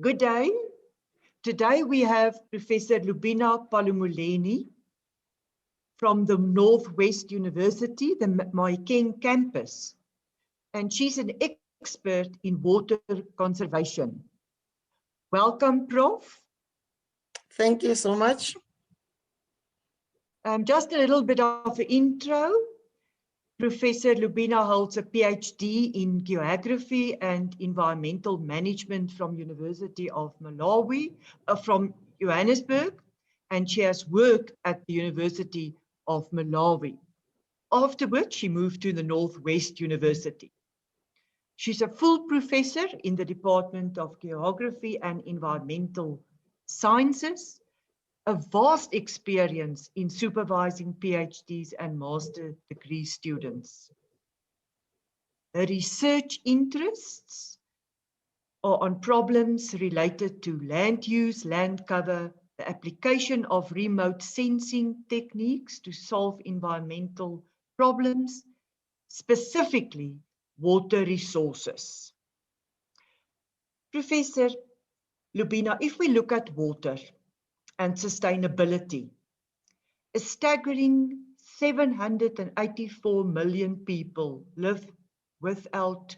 Good day. Today we have Professor Lubina Palumuleni from the Northwest University, the Mahikeng campus, and she's an expert in water conservation. Welcome, Prof. Thank you so much. Just a little bit of an intro. Professor Lubina holds a PhD in geography and environmental management from University of Malawi, from Johannesburg, and she has worked at the University of Malawi. Afterwards, she moved to the Northwest University. She's a full professor in the Department of Geography and Environmental Sciences, a vast experience in supervising PhDs and master degree students. Her research interests are on problems related to land use, land cover, the application of remote sensing techniques to solve environmental problems, specifically water resources. Professor Lubina, if we look at water and sustainability, a staggering 784 million people live without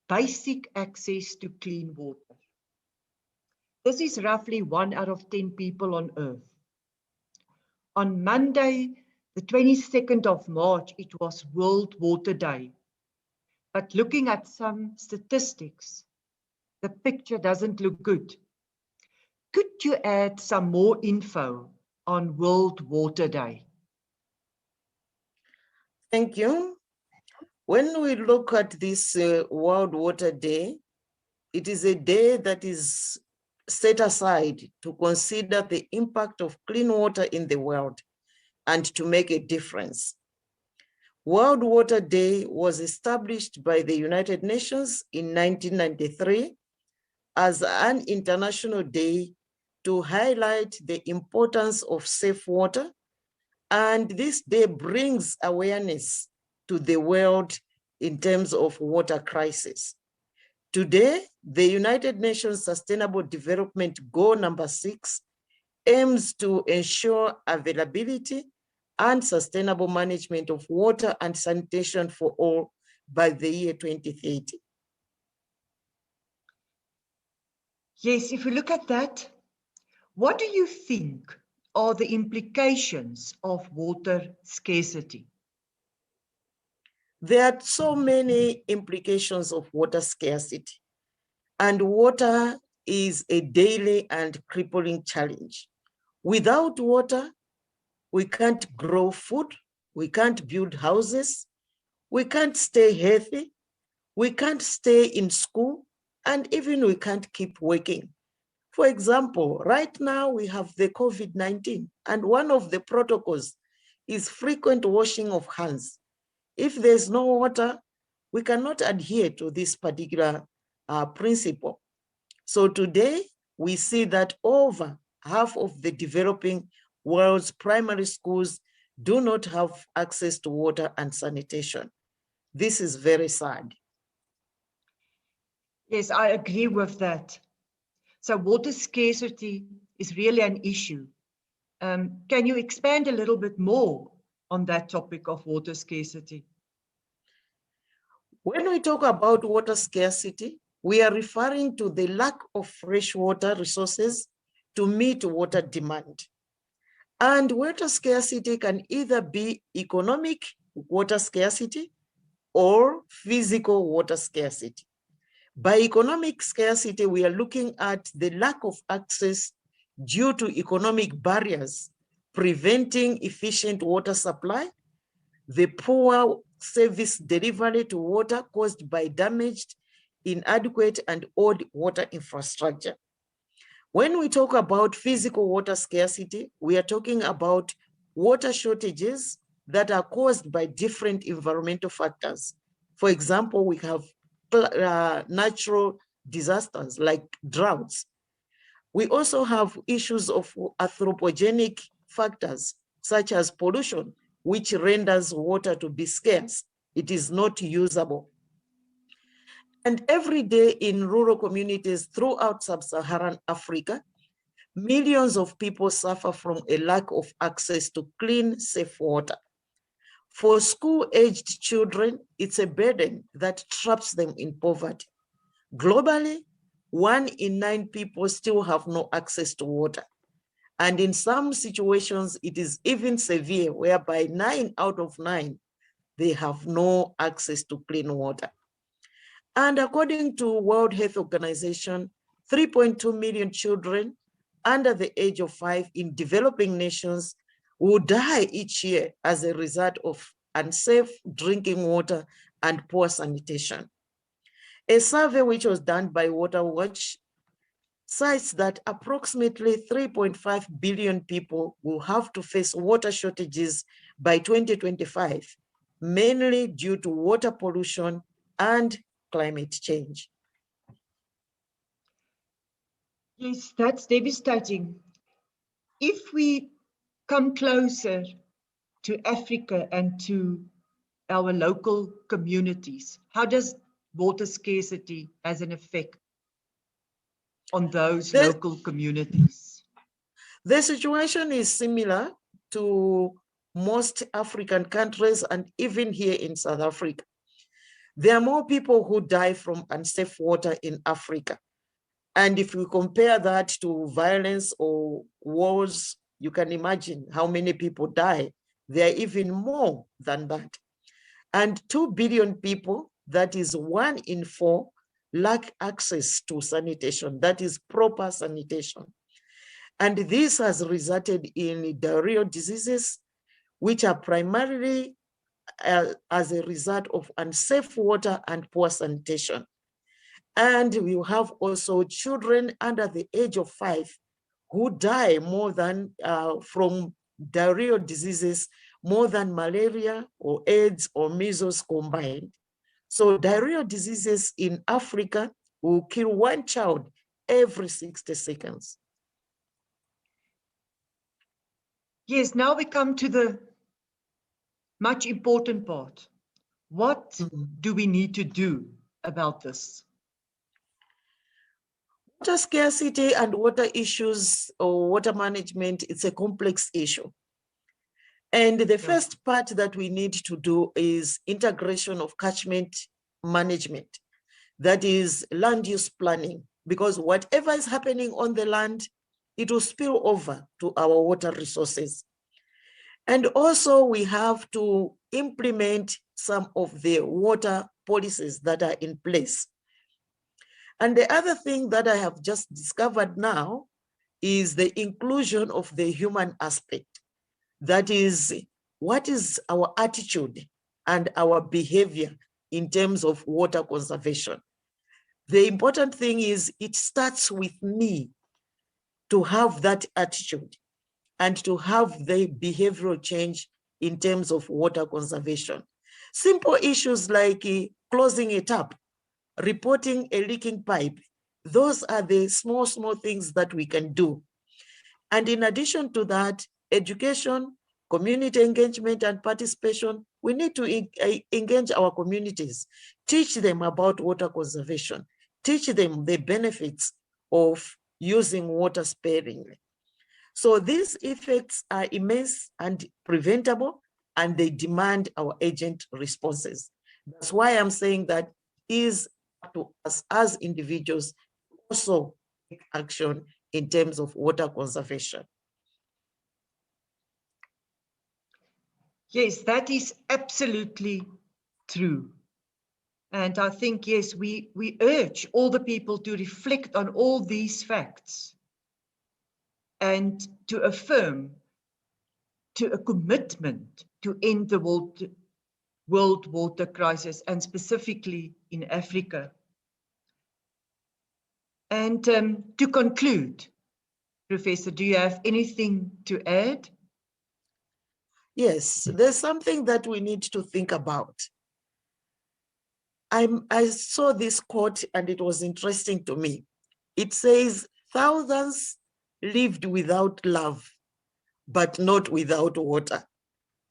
basic access to clean water. This is roughly 1 out of 10 people on Earth. On Monday, the 22nd of March, it was World Water Day. But looking at some statistics, the picture doesn't look good. Could you add some more info on World Water Day? Thank you. When we look at this World Water Day, it is a day that is set aside to consider the impact of clean water in the world and to make a difference. World Water Day was established by the United Nations in 1993 as an international day to highlight the importance of safe water, and this day brings awareness to the world in terms of water crisis. Today, the United Nations Sustainable Development Goal number 6 aims to ensure availability and sustainable management of water and sanitation for all by the year 2030. Yes, if we look at that, what do you think are the implications of water scarcity? There are so many implications of water scarcity, and water is a daily and crippling challenge. Without water, we can't grow food, we can't build houses, we can't stay healthy, we can't stay in school, and even we can't keep working. For example, right now we have the COVID-19, and one of the protocols is frequent washing of hands. If there's no water, we cannot adhere to this particular principle. So today, we see that over half of the developing world's primary schools do not have access to water and sanitation. This is very sad. Yes, I agree with that. So water scarcity is really an issue. Can you expand a little bit more on that topic of water scarcity? When we talk about water scarcity, we are referring to the lack of fresh water resources to meet water demand. And water scarcity can either be economic water scarcity or physical water scarcity. By economic scarcity, we are looking at the lack of access due to economic barriers, preventing efficient water supply, the poor service delivery to water caused by damaged, inadequate, and old water infrastructure. When we talk about physical water scarcity, we are talking about water shortages that are caused by different environmental factors. For example, we have natural disasters like droughts. We also have issues of anthropogenic factors such as pollution, which renders water to be scarce. It is not usable. And every day in rural communities throughout sub-Saharan Africa, millions of people suffer from a lack of access to clean, safe water. For school-aged children, it's a burden that traps them in poverty. Globally, 1 in 9 people still have no access to water. And in some situations, it is even severe, whereby 9 out of 9, they have no access to clean water. And according to World Health Organization, 3.2 million children under the age of 5 in developing nations will die each year as a result of unsafe drinking water and poor sanitation. A survey which was done by Water Watch cites that approximately 3.5 billion people will have to face water shortages by 2025, mainly due to water pollution and climate change. Yes, that's devastating. If we come closer to Africa and to our local communities, how does water scarcity has an effect on those local communities? The situation is similar to most African countries and even here in South Africa. There are more people who die from unsafe water in Africa. And if we compare that to violence or wars, you can imagine how many people die. There are even more than that. And 2 billion people, that is 1 in 4, lack access to sanitation, that is proper sanitation. And this has resulted in diarrheal diseases, which are primarily as a result of unsafe water and poor sanitation. And we have also children under the age of 5 who die more than from diarrheal diseases, more than malaria or AIDS or measles combined. So diarrheal diseases in Africa will kill 1 child every 60 seconds. Yes, now we come to the much important part. What do we need to do about this? Water scarcity and water issues or water management, it's a complex issue. And the first part that we need to do is integration of catchment management. That is land use planning, because whatever is happening on the land, it will spill over to our water resources. And also we have to implement some of the water policies that are in place. And the other thing that I have just discovered now is the inclusion of the human aspect. That is, what is our attitude and our behavior in terms of water conservation? The important thing is it starts with me to have that attitude and to have the behavioral change in terms of water conservation. Simple issues like closing a tap, reporting a leaking pipe, those are the small things that we can do. And in addition to that, education, community engagement and participation, we need to engage our communities, teach them about water conservation, teach them the benefits of using water sparingly. So these effects are immense and preventable, and they demand our urgent responses. That's why I'm saying that is up to us as individuals also take action in terms of water conservation. Yes, that is absolutely true. And I think, yes, we urge all the people to reflect on all these facts and to affirm to a commitment to end the world water crisis, and specifically in Africa. And to conclude, Professor, do you have anything to add? Yes, there's something that we need to think about. I saw this quote and it was interesting to me. It says, thousands lived without love, but not without water.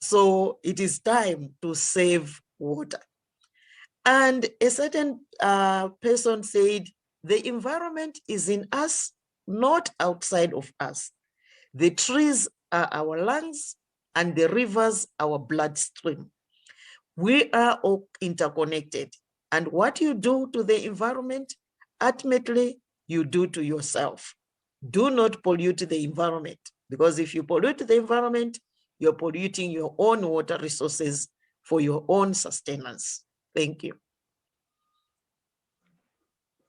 So it is time to save water. And a certain person said, the environment is in us, not outside of us. The trees are our lungs and the rivers our bloodstream. We are all interconnected. And what you do to the environment, ultimately you do to yourself. Do not pollute the environment, because if you pollute the environment, you're polluting your own water resources for your own sustenance. Thank you.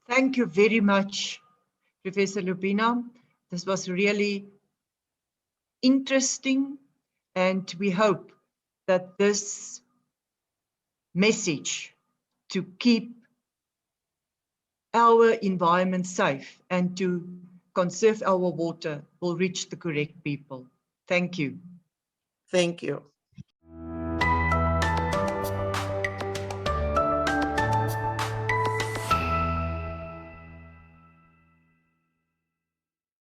Thank you very much, Professor Lubina. This was really interesting, and we hope that this message to keep our environment safe and to conserve our water will reach the correct people. Thank you. Thank you.